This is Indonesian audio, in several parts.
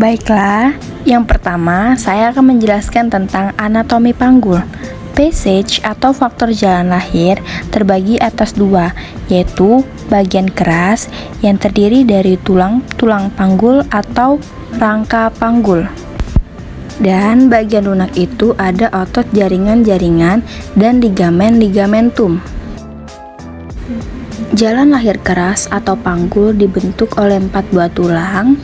Baiklah, yang pertama saya akan menjelaskan tentang anatomi panggul. Passage atau faktor jalan lahir terbagi atas dua, yaitu bagian keras yang terdiri dari tulang panggul atau rangka panggul. Dan bagian lunak itu ada otot jaringan-jaringan dan ligamentum. Jalan lahir keras atau panggul dibentuk oleh 4 buah tulang,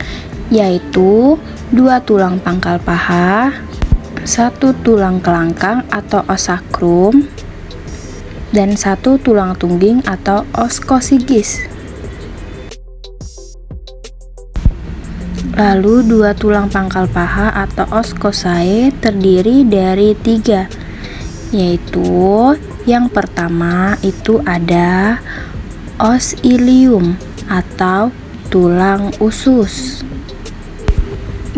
yaitu 2 tulang pangkal paha, 1 tulang kelangkang atau os sakrum, dan 1 tulang tungging atau os kosigis. Lalu 2 tulang pangkal paha atau os kosae terdiri dari 3, yaitu yang pertama itu ada os ilium atau tulang usus.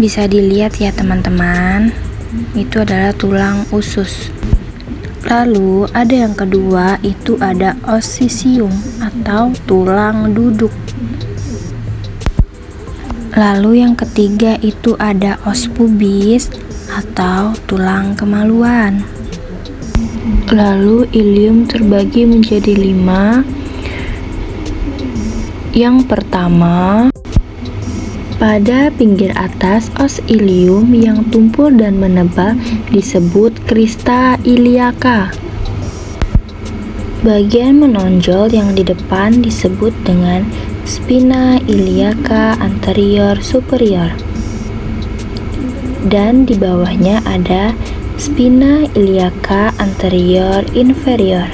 Bisa dilihat ya teman-teman, itu adalah tulang usus. Lalu ada yang kedua itu ada os sisium atau tulang duduk. Lalu yang ketiga itu ada os pubis atau tulang kemaluan. Lalu ilium terbagi menjadi 5. Yang pertama, pada pinggir atas os ilium yang tumpul dan menebal disebut crista iliaca. Bagian menonjol yang di depan disebut dengan spina iliaca anterior superior. Dan di bawahnya ada spina iliaca anterior inferior.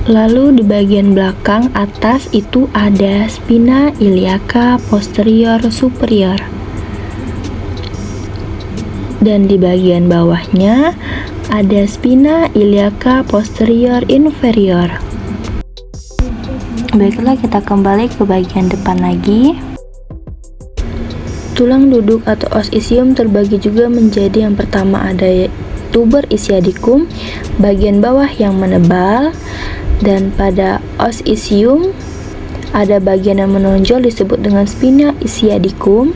Lalu di bagian belakang atas itu ada spina iliaca posterior superior. Dan di bagian bawahnya ada spina iliaca posterior inferior. Baiklah, kita kembali ke bagian depan lagi. Tulang duduk atau os isium terbagi juga menjadi yang pertama ada tuber ischiadicum, bagian bawah yang menebal. Dan pada os isium ada bagian yang menonjol disebut dengan spina ischiadicum.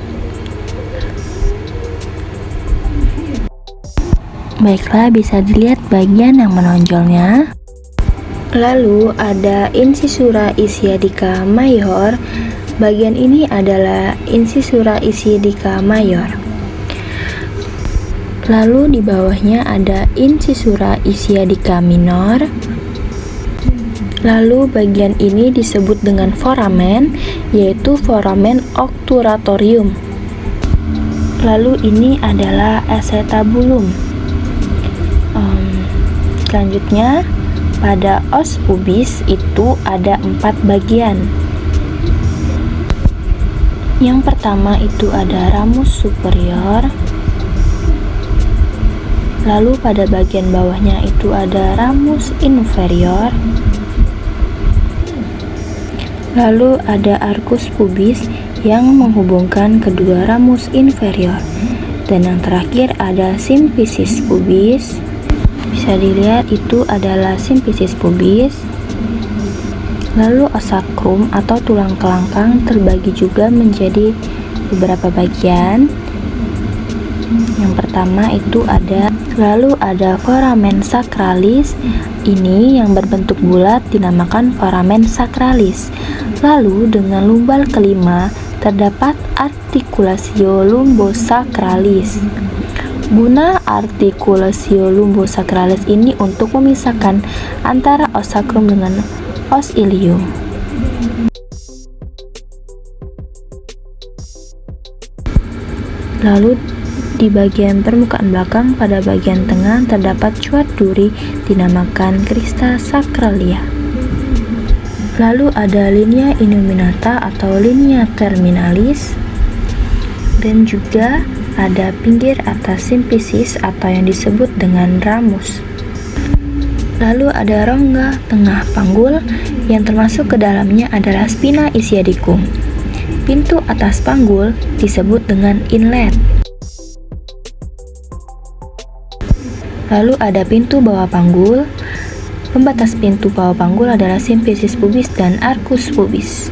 Baiklah, bisa dilihat bagian yang menonjolnya. Lalu ada incisura ischiadica major. Bagian ini adalah incisura ischiadica major. Lalu di bawahnya ada incisura ischiadica minor. Lalu bagian ini disebut dengan foramen, yaitu foramen obturatorium. Lalu ini adalah acetabulum. Selanjutnya pada os pubis itu ada 4 bagian. Yang pertama itu ada ramus superior. Lalu pada bagian bawahnya itu ada ramus inferior. Lalu ada arcus pubis yang menghubungkan kedua ramus inferior. Dan yang terakhir ada symphysis pubis. Bisa dilihat itu adalah symphysis pubis. Lalu os sacrum atau tulang kelangkang terbagi juga menjadi beberapa bagian. Yang pertama itu ada, lalu ada foramen sacralis. Ini yang berbentuk bulat dinamakan foramen sacralis. Lalu dengan lumbal kelima terdapat articulatio lumbosacralis. Guna articulatio lumbosacralis ini untuk memisahkan antara os sacrum dengan os ilium. Lalu di bagian permukaan belakang pada bagian tengah terdapat cuat duri dinamakan crista sacralia. Lalu ada linea innominata atau linea terminalis, dan juga ada pinggir atas symphysis atau yang disebut dengan ramus. Lalu ada rongga tengah panggul yang termasuk ke dalamnya adalah spina ischiadicum. Pintu atas panggul disebut dengan inlet. Lalu ada pintu bawah panggul. Pembatas pintu bawah panggul adalah symphysis pubis dan arcus pubis.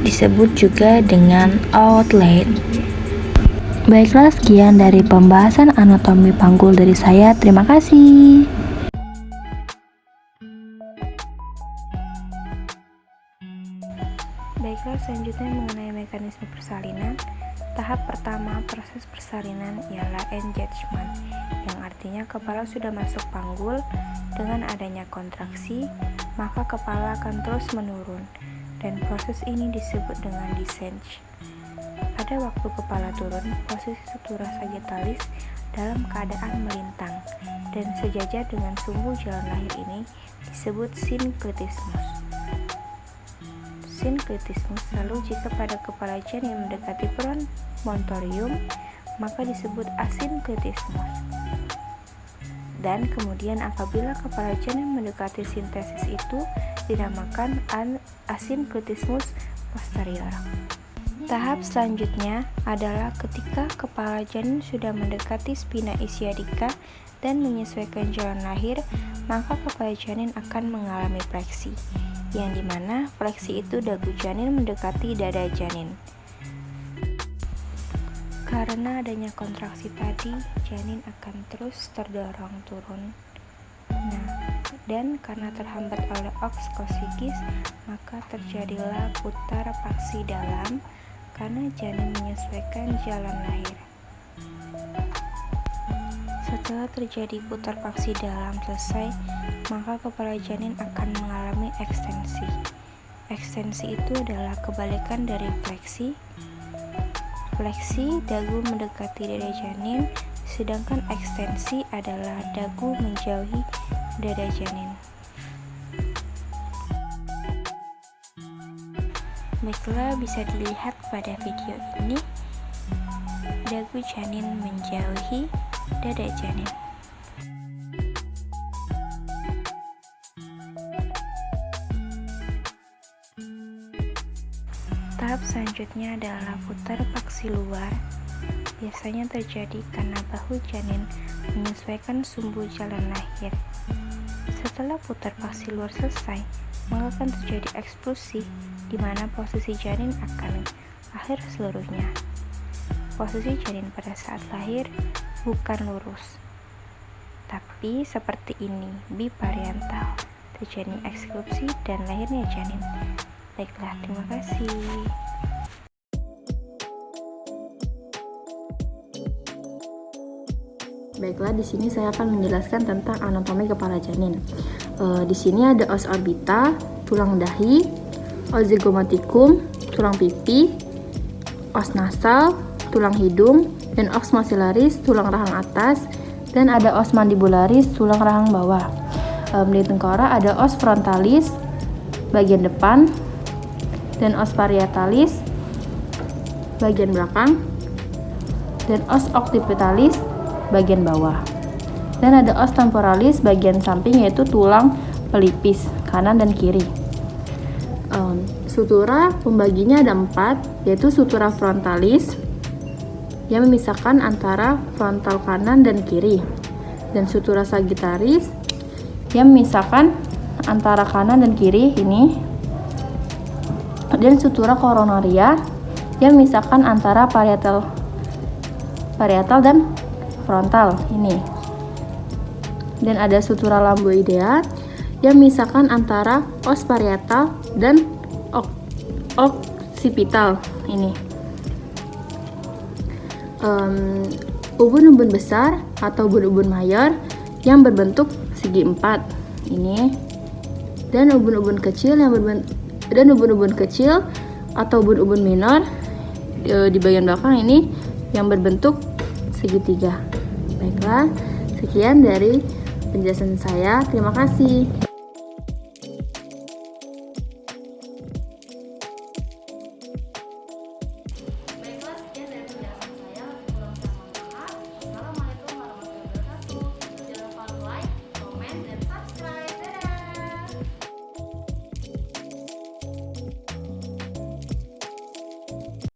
disebut juga dengan outlet. Baiklah, sekian dari pembahasan anatomi panggul dari saya. Terima kasih. Baiklah, selanjutnya mengenai mekanisme persalinan. Tahap pertama proses persalinan ialah engagement, yang artinya kepala sudah masuk panggul. Dengan adanya kontraksi, maka kepala akan terus menurun, dan proses ini disebut dengan descent. Pada waktu kepala turun, posisi sutura sagittalis dalam keadaan melintang dan sejajar dengan sumbu jalan lahir ini disebut sinkletismus. Sinkletismus lalu jika pada kepala janin mendekati promontorium, maka disebut asinkletismus. Dan kemudian apabila kepala janin mendekati sintesis itu dinamakan asinkletismus posterior. Tahap selanjutnya adalah ketika kepala janin sudah mendekati spina ischiadica dan menyesuaikan jalan lahir, maka kepala janin akan mengalami fleksi, yang dimana fleksi itu dagu janin mendekati dada janin. Karena adanya kontraksi tadi, janin akan terus terdorong turun. Dan karena terhambat oleh oks kosikis, maka terjadilah putar paksi dalam karena janin menyesuaikan jalan lahir. Setelah terjadi putar paksi dalam selesai, maka kepala janin akan mengalami ekstensi. Ekstensi itu adalah kebalikan dari fleksi. Fleksi, dagu mendekati dada janin, sedangkan ekstensi adalah dagu menjauhi dada janin. Baiklah, bisa dilihat pada video ini, dagu janin menjauhi dada janin. Tahap selanjutnya adalah putar paksi luar. Biasanya terjadi karena bahu janin menyesuaikan sumbu jalan lahir. Setelah putar paksi luar selesai, maka akan terjadi eksklusi, di mana posisi janin akan akhir seluruhnya. Posisi janin pada saat lahir bukan lurus, tapi seperti ini, bipariantal, terjadi eksklusi dan lahirnya janin. Baiklah, terima kasih. Baiklah, di sini saya akan menjelaskan tentang anatomi kepala janin. Di sini ada os orbita, tulang dahi, os zygomaticum, tulang pipi, os nasal, tulang hidung, dan os maxillaris, tulang rahang atas, dan ada os mandibularis, tulang rahang bawah. Di tengkorak ada os frontalis, bagian depan, dan os parietalis, bagian belakang, dan os occipitalis, bagian bawah. Dan ada os temporalis, bagian samping, yaitu tulang pelipis kanan dan kiri. Sutura pembaginya ada 4, yaitu sutura frontalis yang memisahkan antara frontal kanan dan kiri, dan sutura sagittaris yang memisahkan antara kanan dan kiri ini, dan sutura coronaria yang memisahkan antara parietal dan frontal ini, dan ada sutura lamboidea yang memisahkan antara os parietal dan occipital ini. Ubun-ubun besar atau ubun-ubun mayor yang berbentuk segi 4 ini, dan ubun-ubun kecil atau ubun-ubun minor di bagian belakang ini yang berbentuk segitiga. Baiklah, sekian dari penjelasan saya. Terima kasih.